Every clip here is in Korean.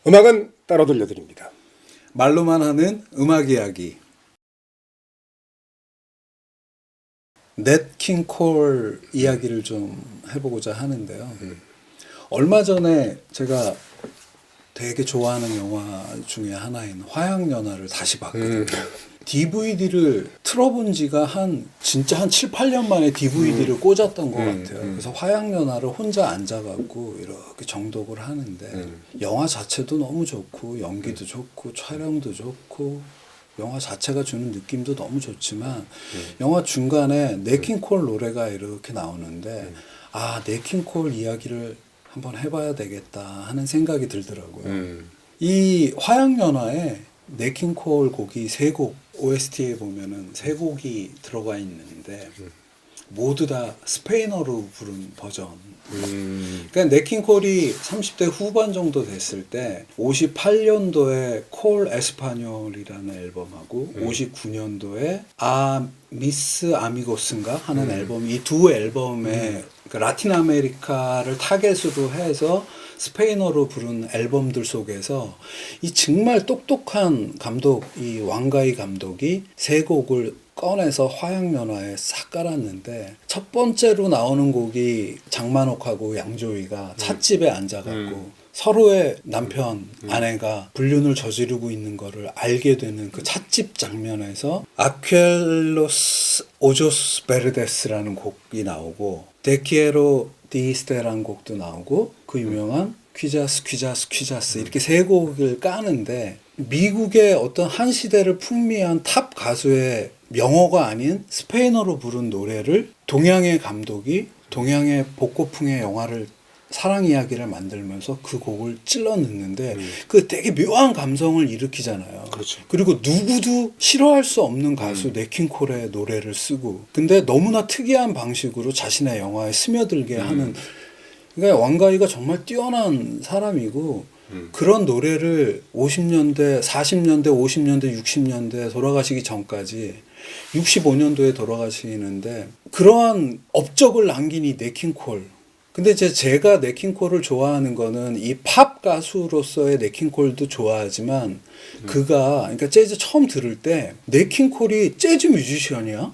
음악은 따로 들려드립니다. 말로만 하는 음악 이야기. 넷 킹 콜 이야기를 좀 해보고자 하는데요. 얼마 전에 제가 되게 좋아하는 영화 중에 하나인 화양연화를 다시 봤거든요. DVD를 틀어본 지가 진짜 한 7, 8년 만에 DVD를 꽂았던 것 같아요. 그래서 화양연화를 혼자 앉아갖고 이렇게 정독을 하는데 영화 자체도 너무 좋고 연기도 좋고 촬영도 좋고 영화 자체가 주는 느낌도 너무 좋지만 영화 중간에 네킹콜 노래가 이렇게 나오는데 네킹콜 이야기를 한번 해봐야 되겠다 하는 생각이 들더라고요. 이 화양연화에 네킹콜 곡이 3곡 OST에 보면은 3곡이 들어가 있는데 모두 다 스페인어로 부른 버전. 그러니까 네킹콜이 30대 후반 정도 됐을 때 58년도에 콜 에스파뇰이라는 앨범하고 59년도에 미스 아미고스인가 하는 앨범, 이 두 앨범에 그 라틴 아메리카를 타겟으로 해서 스페인어로 부른 앨범들 속에서 이 정말 똑똑한 감독, 이 왕가이 감독이 3곡을 꺼내서 화양연화에 싹 깔았는데 첫 번째로 나오는 곡이 장만옥하고 양조위가 찻집에 앉아갖고 서로의 남편, 아내가 불륜을 저지르고 있는 거를 알게 되는 그 찻집 장면에서 아쿠엘로스 오조스 베르데스라는 곡이 나오고 데키에로 디스테라는 곡도 나오고 그 유명한 퀴자스 이렇게 3곡을 까는데 미국의 어떤 한 시대를 풍미한 탑 가수의 영어가 아닌 스페인어로 부른 노래를 동양의 감독이 동양의 복고풍의 영화를 사랑 이야기를 만들면서 그 곡을 찔러 넣는데 그 되게 묘한 감성을 일으키잖아요. 그렇죠. 그리고 누구도 싫어할 수 없는 가수 네킹콜의 노래를 쓰고 근데 너무나 특이한 방식으로 자신의 영화에 스며들게 하는 그러니까 왕가이가 정말 뛰어난 사람이고 그런 노래를 50년대, 40년대, 50년대, 60년대 돌아가시기 전까지 65년도에 돌아가시는데 그러한 업적을 남긴 이 네킹콜. 근데 제가 네킹콜을 좋아하는 거는 이 팝 가수로서의 네킹콜도 좋아하지만 그러니까 재즈 처음 들을 때 네킹콜이 재즈 뮤지션이야?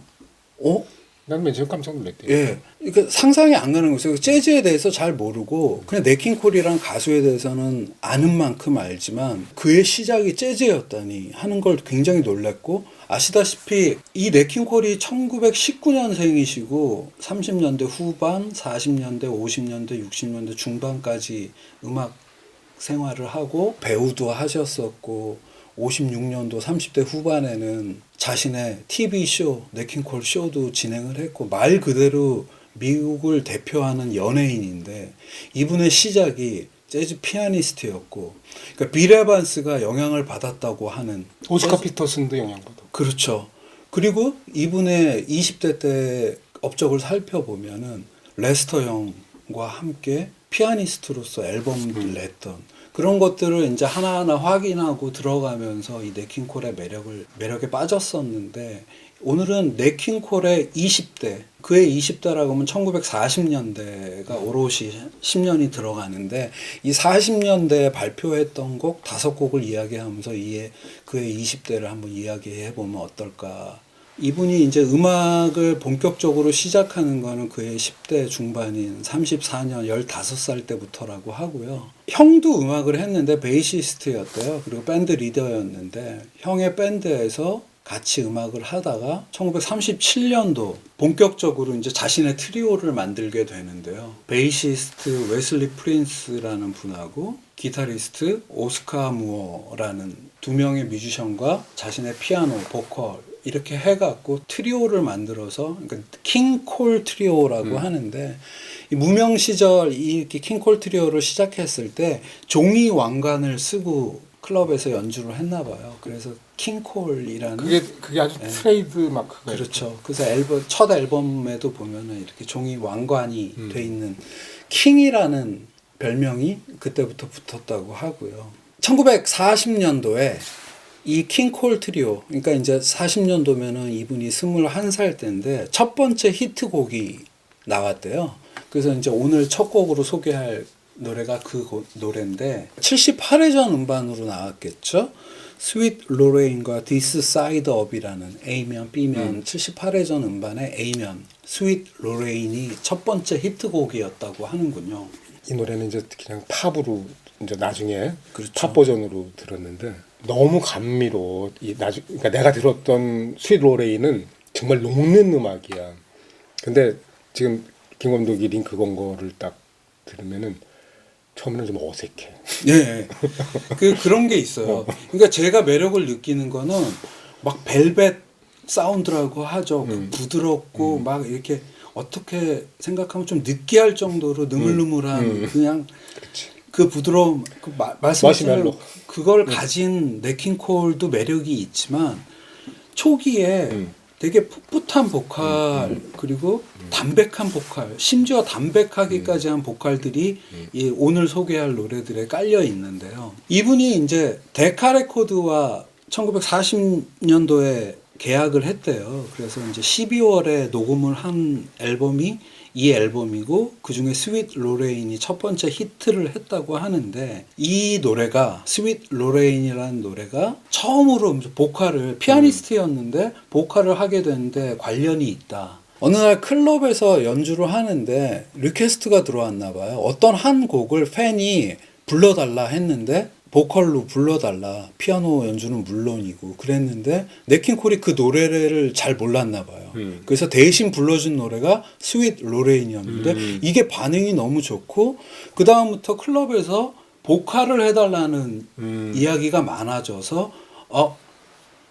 난 맨 처음 깜짝 놀랐대요. 예. 그러니까 상상이 안 가는 거죠. 재즈에 대해서 잘 모르고 그냥 네킹콜이란 가수에 대해서는 아는 만큼 알지만 그의 시작이 재즈였다니 하는 걸 굉장히 놀랐고 아시다시피 이 네킹콜이 1919년생이시고 30년대 후반, 40년대, 50년대, 60년대 중반까지 음악 생활을 하고 배우도 하셨었고 56년도 30대 후반에는 자신의 TV쇼, 네킹콜 쇼도 진행을 했고 말 그대로 미국을 대표하는 연예인인데 이분의 시작이 재즈 피아니스트였고 그러니까 빌 에반스가 영향을 받았다고 하는 오스카 피터슨도 영향받았고. 그렇죠. 그리고 이분의 20대 때 업적을 살펴보면은 레스터 형과 함께 피아니스트로서 앨범을 냈던 그런 것들을 이제 하나하나 확인하고 들어가면서 이 네킹콜의 매력에 빠졌었는데 오늘은 네킹콜의 20대, 그의 20대라고 하면 1940년대가 오롯이 10년이 들어가는데 이 40년대에 발표했던 곡 5곡을 이야기하면서 그의 20대를 한번 이야기해 보면 어떨까. 이분이 이제 음악을 본격적으로 시작하는 거는 그의 10대 중반인 34년 15살 때부터라고 하고요. 형도 음악을 했는데 베이시스트였대요. 그리고 밴드 리더였는데 형의 밴드에서 같이 음악을 하다가 1937년도 본격적으로 이제 자신의 트리오를 만들게 되는데요. 베이시스트 웨슬리 프린스라는 분하고 기타리스트 오스카 무어라는 2명의 뮤지션과 자신의 피아노, 보컬 이렇게 해갖고 트리오를 만들어서 그러니까 킹콜 트리오라고 하는데 이 무명 시절 이렇게 킹콜 트리오를 시작했을 때 종이 왕관을 쓰고 클럽에서 연주를 했나 봐요. 그래서 킹콜이라는 그게 아주 트레이드 마크가 그렇죠. 그래서 첫 앨범에도 보면은 이렇게 종이 왕관이 돼 있는 킹이라는 별명이 그때부터 붙었다고 하고요. 1940년도에 이 킹콜 트리오, 그러니까 이제 40년도면은 이분이 21살 때인데 첫 번째 히트곡이 나왔대요. 그래서 이제 오늘 첫 곡으로 소개할 노래가 노래인데 78회전 음반으로 나왔겠죠. 스윗 로레인과 This Side Up이라는 A면, B면 78회전 음반의 A면 스윗 로레인이 첫 번째 히트곡이었다고 하는군요. 이 노래는 이제 그냥 팝으로 이제 나중에 그렇죠. 팝 버전으로 들었는데 너무 감미로 그러니까 내가 들었던 스윗 로레인은 정말 녹는 음악이야. 근데 지금 김 감독이 링크 건 거를 딱 들으면은 처음에는 좀 어색해. 예. 그런 게 있어요. 그러니까 제가 매력을 느끼는 거는 막 벨벳 사운드라고 하죠. 부드럽고 막 이렇게 어떻게 생각하면 좀 느끼할 정도로 느물느물한 그냥 그렇지. 그 부드러움 말씀하신 마시멜로. 그걸 가진 네킹콜도 매력이 있지만 초기에 되게 풋풋한 보컬 그리고 담백한 보컬 심지어 담백하기까지 한 보컬들이 이 오늘 소개할 노래들에 깔려 있는데요. 이분이 이제 데카 레코드와 1940년도에 계약을 했대요. 그래서 이제 12월에 녹음을 한 앨범이 이 앨범이고 그중에 스윗 로레인이 첫 번째 히트를 했다고 하는데 이 노래가 스윗 로레인이라는 노래가 처음으로 보컬을 피아니스트였는데 보컬을 하게 되는데 관련이 있다. 어느 날 클럽에서 연주를 하는데 리퀘스트가 들어왔나 봐요. 어떤 한 곡을 팬이 불러달라 했는데 보컬로 불러달라. 피아노 연주는 물론이고 그랬는데 네킹콜이 그 노래를 잘 몰랐나 봐요. 그래서 대신 불러준 노래가 스윗 로레인이었는데 이게 반응이 너무 좋고 그 다음부터 클럽에서 보컬을 해달라는 이야기가 많아져서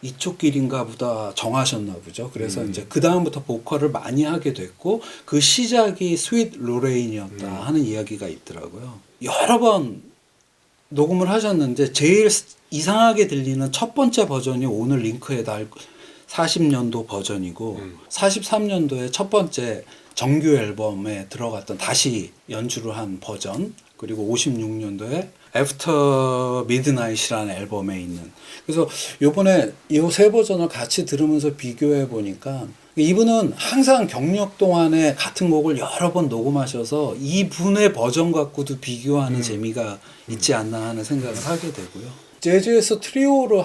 이쪽 길인가 보다 정하셨나 보죠. 그래서 이제 그 다음부터 보컬을 많이 하게 됐고 그 시작이 스윗 로레인이었다 하는 이야기가 있더라고요. 여러 번 녹음을 하셨는데 제일 이상하게 들리는 첫 번째 버전이 오늘 링크에 달 40년도 버전이고 43년도에 첫 번째 정규 앨범에 들어갔던 다시 연주를 한 버전 그리고 56년도에 After Midnight이라는 앨범에 있는 그래서 요번에 이 세 버전을 같이 들으면서 비교해 보니까 이분은 항상 경력 동안에 같은 곡을 여러 번 녹음하셔서 이분의 버전 갖고도 비교하는 재미가 있지 않나 하는 생각을 하게 되고요. 재즈에서 트리오로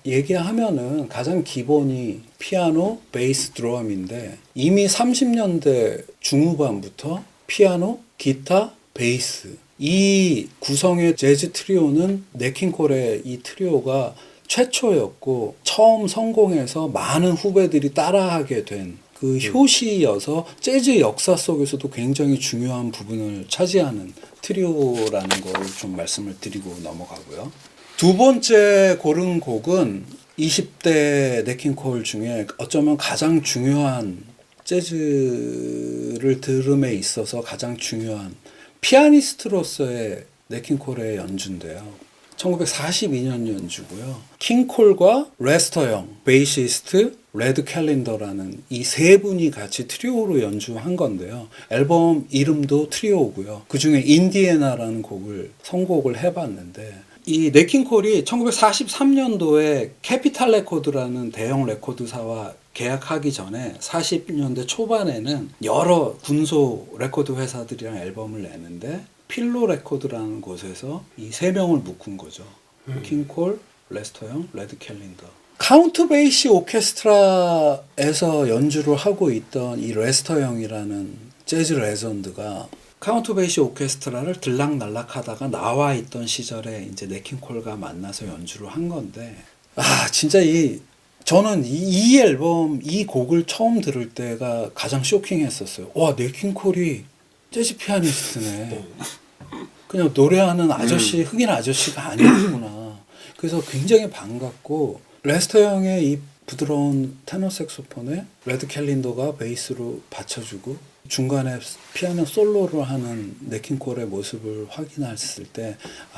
얘기하면은 가장 기본이 피아노, 베이스, 드럼인데 이미 30년대 중후반부터 피아노, 기타, 베이스 이 구성의 재즈 트리오는 네킹콜의 이 트리오가 최초였고 처음 성공해서 많은 후배들이 따라하게 된 그 효시여서 재즈 역사 속에서도 굉장히 중요한 부분을 차지하는 트리오라는 걸 좀 말씀을 드리고 넘어가고요. 두 번째 고른 곡은 20대 네킹콜 중에 어쩌면 가장 중요한 재즈를 들음에 있어서 가장 중요한 피아니스트로서의 네킹콜의 연주인데요. 1942년 연주고요. 킹콜과 레스터 영, 베이시스트, 레드 캘린더라는 이 세 분이 같이 트리오로 연주한 건데요. 앨범 이름도 트리오고요. 그중에 인디애나라는 곡을 선곡을 해봤는데 이 네킹콜이 1943년도에 캐피탈 레코드라는 대형 레코드사와 계약하기 전에 40년대 초반에는 여러 군소 레코드 회사들이랑 앨범을 내는데 필로 레코드라는 곳에서 이 세 명을 묶은 거죠. 킹콜, 레스터 영, 레드 캘린더. 카운트 베이시 오케스트라에서 연주를 하고 있던 이 레스터 영이라는 재즈 레전드가 카운트 베이시 오케스트라를 들락날락하다가 나와 있던 시절에 이제 네킹콜과 만나서 연주를 한 건데 진짜 저는 이 앨범 이 곡을 처음 들을 때가 가장 쇼킹했었어요. 와, 네킹콜이 재즈 피아니스트네. 그냥 노래하는 아저씨, 흑인 아저씨가 아니었구나. 그래서 굉장히 반갑고 레스터 형의 이 부드러운 테너 색소폰에 레드 캘린더가 베이스로 받쳐주고 중간에 피아노 솔로를 하는 네킹콜의 모습을 확인했을 때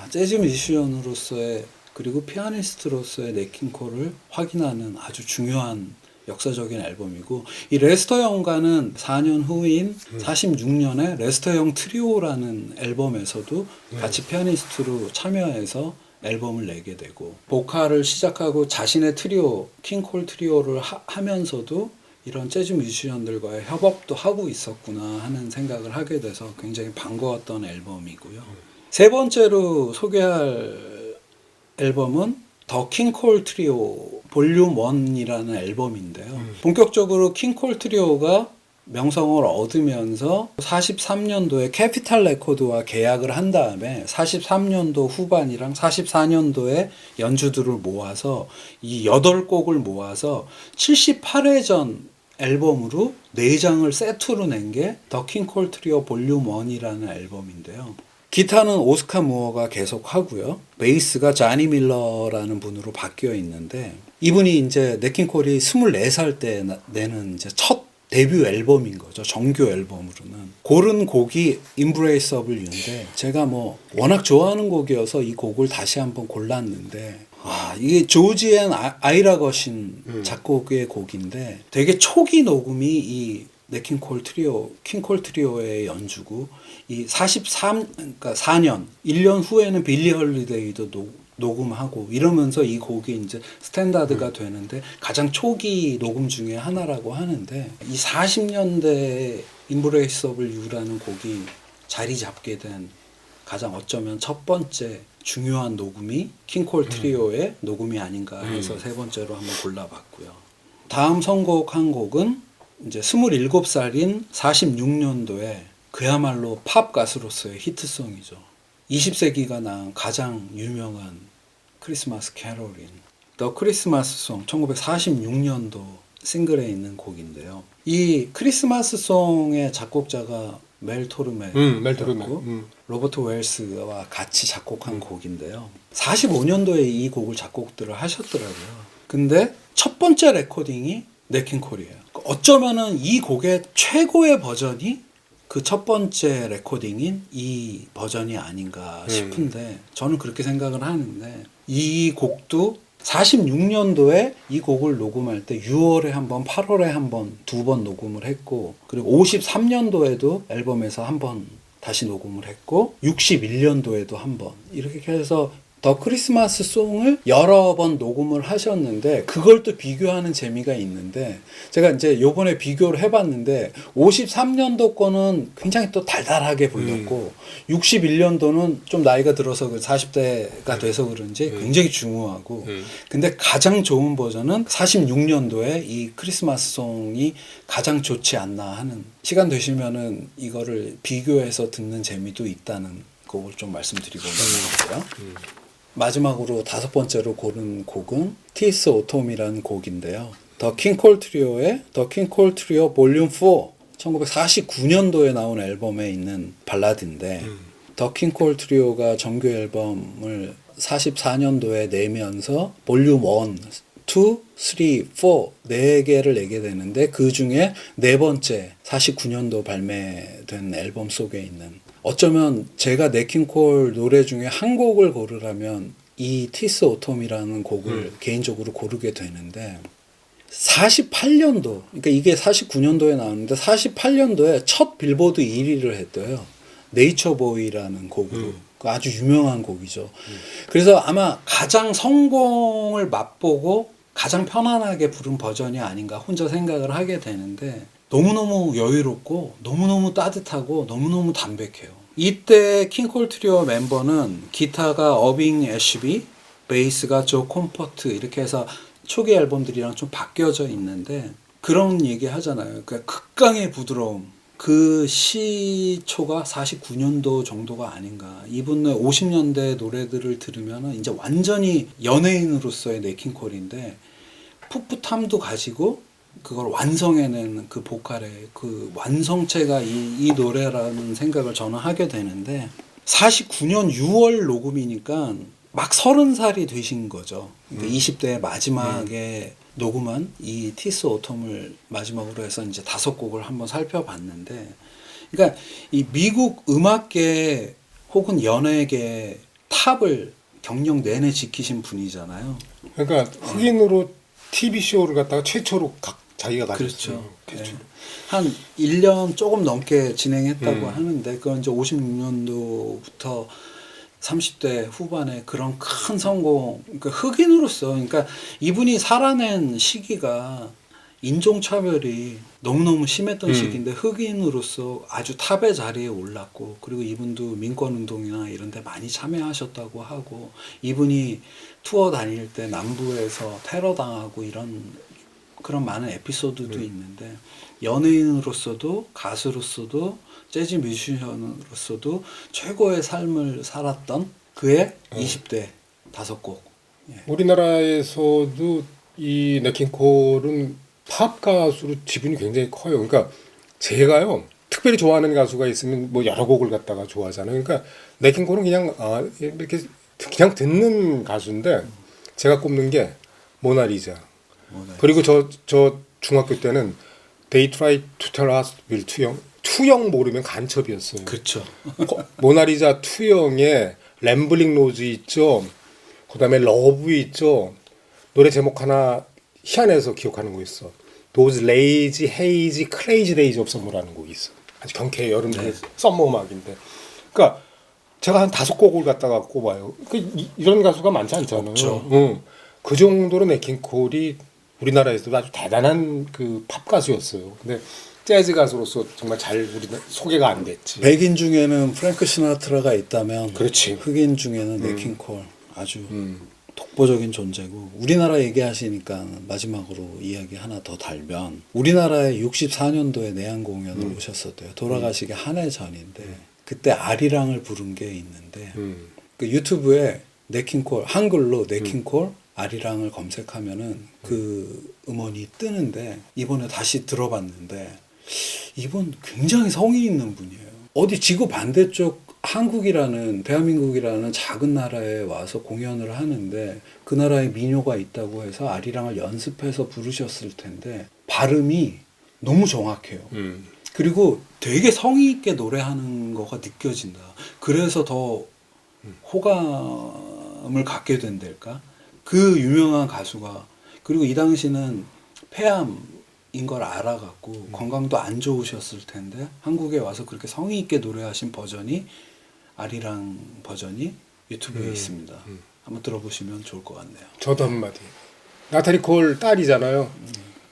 재즈 뮤지션으로서의 그리고 피아니스트로서의 네킹콜을 확인하는 아주 중요한 역사적인 앨범이고 이 레스터 영과는 4년 후인 46년에 레스터 영 트리오라는 앨범에서도 같이 피아니스트로 참여해서 앨범을 내게 되고 보컬을 시작하고 자신의 트리오 킹콜 트리오를 하면서도 이런 재즈 뮤지션들과의 협업도 하고 있었구나 하는 생각을 하게 돼서 굉장히 반가웠던 앨범이고요. 세 번째로 소개할 앨범은 더 킹콜 트리오 볼륨 1이라는 앨범인데요. 본격적으로 킹콜 트리오가 명성을 얻으면서 43년도에 캐피탈 레코드와 계약을 한 다음에 43년도 후반이랑 44년도에 연주들을 모아서 이 8곡을 모아서 78회전 앨범으로 4장을 세트로 낸 게 더 킹콜 트리오 볼륨 1이라는 앨범인데요. 기타는 오스카 무어가 계속 하고요. 베이스가 자니 밀러라는 분으로 바뀌어 있는데 이분이 이제 네킹콜이 24살 때 내는 이제 첫 데뷔 앨범인 거죠. 정규 앨범으로는. 고른 곡이 Embrace of You인데 제가 뭐 워낙 좋아하는 곡이어서 이 곡을 다시 한번 골랐는데 이게 조지 앤 아이라 거신 작곡의 곡인데 되게 초기 녹음이 이 네킹콜 트리오, 킹콜 트리오의 연주고 이 그러니까 4년, 1년 후에는 빌리 헐리데이도 녹음하고 이러면서 이 곡이 이제 스탠다드가 되는데 가장 초기 녹음 중에 하나라고 하는데 이 40년대 Embrace of You라는 곡이 자리 잡게 된 가장 어쩌면 첫 번째 중요한 녹음이 킹콜 트리오의 녹음이 아닌가 해서 세 번째로 한번 골라봤고요. 다음 선곡한 곡은 이제 27살인 46년도에 그야말로 팝 가수로서의 히트송이죠. 20세기가 낳은 가장 유명한 크리스마스 캐롤인 더 크리스마스 송 1946년도 싱글에 있는 곡인데요. 이 크리스마스 송의 작곡자가 멜 토르메, 로버트 웰스와 같이 작곡한 곡인데요. 45년도에 이 곡을 작곡들을 하셨더라고요. 근데 첫 번째 레코딩이 네킹콜이에요. 어쩌면은 이 곡의 최고의 버전이 그 첫 번째 레코딩인 이 버전이 아닌가 싶은데 저는 그렇게 생각을 하는데 이 곡도 46년도에 이 곡을 녹음할 때 6월에 한 번, 8월에 한 번, 2번 녹음을 했고 그리고 53년도에도 앨범에서 한 번 다시 녹음을 했고 61년도에도 한 번 이렇게 해서 더 크리스마스 송을 여러 번 녹음을 하셨는데 그걸 또 비교하는 재미가 있는데 제가 이제 요번에 비교를 해봤는데 53년도 거는 굉장히 또 달달하게 불렸고 61년도는 좀 나이가 들어서 40대가 돼서 그런지 굉장히 중후하고 근데 가장 좋은 버전은 46년도에 이 크리스마스 송이 가장 좋지 않나 하는 시간 되시면은 이거를 비교해서 듣는 재미도 있다는 곡을 좀 말씀드리고 싶고요. 마지막으로 다섯 번째로 고른 곡은 티스 오톰이라는 곡인데요. 더 킹콜 트리오의 더 킹콜 트리오 볼륨 4 1949년도에 나온 앨범에 있는 발라드인데 더 킹콜 트리오가 정규 앨범을 44년도에 내면서 볼륨 1, 2, 3, 4 4개를 내게 되는데 그 중에 네 번째 49년도 발매된 앨범 속에 있는 어쩌면 제가 네킹콜 노래 중에 한 곡을 고르라면 이 티스 오톰이라는 곡을 개인적으로 고르게 되는데 48년도 그러니까 이게 49년도에 나왔는데 48년도에 첫 빌보드 1위를 했대요. 네이처보이라는 곡으로 아주 유명한 곡이죠. 그래서 아마 가장 성공을 맛보고 가장 편안하게 부른 버전이 아닌가 혼자 생각을 하게 되는데 너무너무 여유롭고 너무너무 따뜻하고 너무너무 담백해요. 이때 킹콜 트리오 멤버는 기타가 어빙 애쉬비, 베이스가 조 콤포트 이렇게 해서 초기 앨범들이랑 좀 바뀌어져 있는데 그런 얘기 하잖아요. 그러니까 극강의 부드러움. 그 시초가 49년도 정도가 아닌가. 이분의 50년대 노래들을 들으면 이제 완전히 연예인으로서의 네킹콜인데 풋풋함도 가지고 그걸 완성해내는 그 보컬의 그 완성체가 이 노래라는 생각을 저는 하게 되는데 49년 6월 녹음이니까 막 30살이 되신 거죠. 그러니까 20대 마지막에 녹음한 이 티스 오톰을 마지막으로 해서 이제 5곡을 한번 살펴봤는데 그러니까 이 미국 음악계 혹은 연예계 탑을 경력 내내 지키신 분이잖아요. 그러니까 흑인으로 TV쇼를 갖다가 최초로 자기가 가졌어요. 그렇죠. 네. 한 1년 조금 넘게 진행했다고 하는데 그건 이제 56년도부터 30대 후반에 그런 큰 성공, 그러니까 흑인으로서, 그러니까 이분이 살아낸 시기가 인종차별이 너무너무 심했던 시기인데 흑인으로서 아주 탑의 자리에 올랐고 그리고 이분도 민권운동이나 이런 데 많이 참여하셨다고 하고 이분이 투어 다닐 때 남부에서 테러 당하고 이런 그런 많은 에피소드도 있는데 연예인으로서도 가수로서도 재즈 뮤지션으로서도 최고의 삶을 살았던 그의 20대 5곡. 예. 우리나라에서도 이 네킹콜은 팝 가수로 지분이 굉장히 커요. 그러니까 제가요 특별히 좋아하는 가수가 있으면 뭐 여러 곡을 갖다가 좋아하잖아요. 그러니까 네킹콜은 그냥 이렇게 그냥 듣는 가수인데 제가 꼽는 게 모나리자. 그리고 저 중학교 때는 They Try to Tell Us Will 투영 모르면 간첩이었어요. 그렇죠. 모나리자 투영에 램블링 로즈 있죠. 그다음에 러브 있죠. 노래 제목 하나 희한해서 기억하는 거 있어. Those lazy, hazy, crazy days of summer라는 곡이 있어. 아주 경쾌 여름 중에 썸머 음악인데. 그러니까 제가 한 5곡을 갖다가 꼽아요. 이런 가수가 많지 않잖아요. 없죠. 그 정도로 네킹콜이 우리나라에서도 아주 대단한 그 팝 가수였어요. 근데 재즈 가수로서 정말 잘 우리나라 소개가 안 됐지. 백인 중에는 프랭크 시나트라가 있다면 그렇지. 흑인 중에는 네킹콜 아주 독보적인 존재고 우리나라 얘기하시니까 마지막으로 이야기 하나 더 달면 우리나라에 64년도에 내한 공연을 오셨었대요. 돌아가시기 한 해 전인데 그때 아리랑을 부른 게 있는데 그 유튜브에 네킹콜 한글로 네킹콜 아리랑을 검색하면은 그 음원이 뜨는데 이번에 다시 들어봤는데 이분 굉장히 성의 있는 분이에요. 어디 지구 반대쪽 한국이라는 대한민국이라는 작은 나라에 와서 공연을 하는데 그 나라에 민요가 있다고 해서 아리랑을 연습해서 부르셨을 텐데 발음이 너무 정확해요. 그리고 되게 성의 있게 노래하는 거가 느껴진다. 그래서 더 호감을 갖게 된달까? 그 유명한 가수가 그리고 이 당시는 폐암인 걸 알아갖고 건강도 안 좋으셨을 텐데 한국에 와서 그렇게 성의 있게 노래하신 버전이 아리랑 버전이 유튜브에 있습니다. 한번 들어보시면 좋을 것 같네요. 저도 한마디. 나타리 콜 딸이잖아요.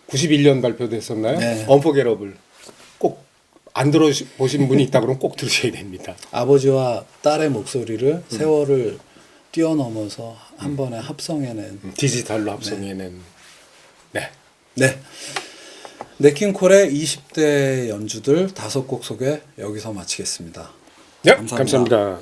91년 발표됐었나요? 네. Unforgettable. 꼭 안 들어보신 분이 있다 그러면 꼭 들으셔야 됩니다. 아버지와 딸의 목소리를 세월을 뛰어넘어서 한 번에 합성해낸 디지털로 합성해낸. 네. 네. 네킹콜의 20대 연주들 5곡 소개 여기서 마치겠습니다. 네, 감사합니다. 감사합니다.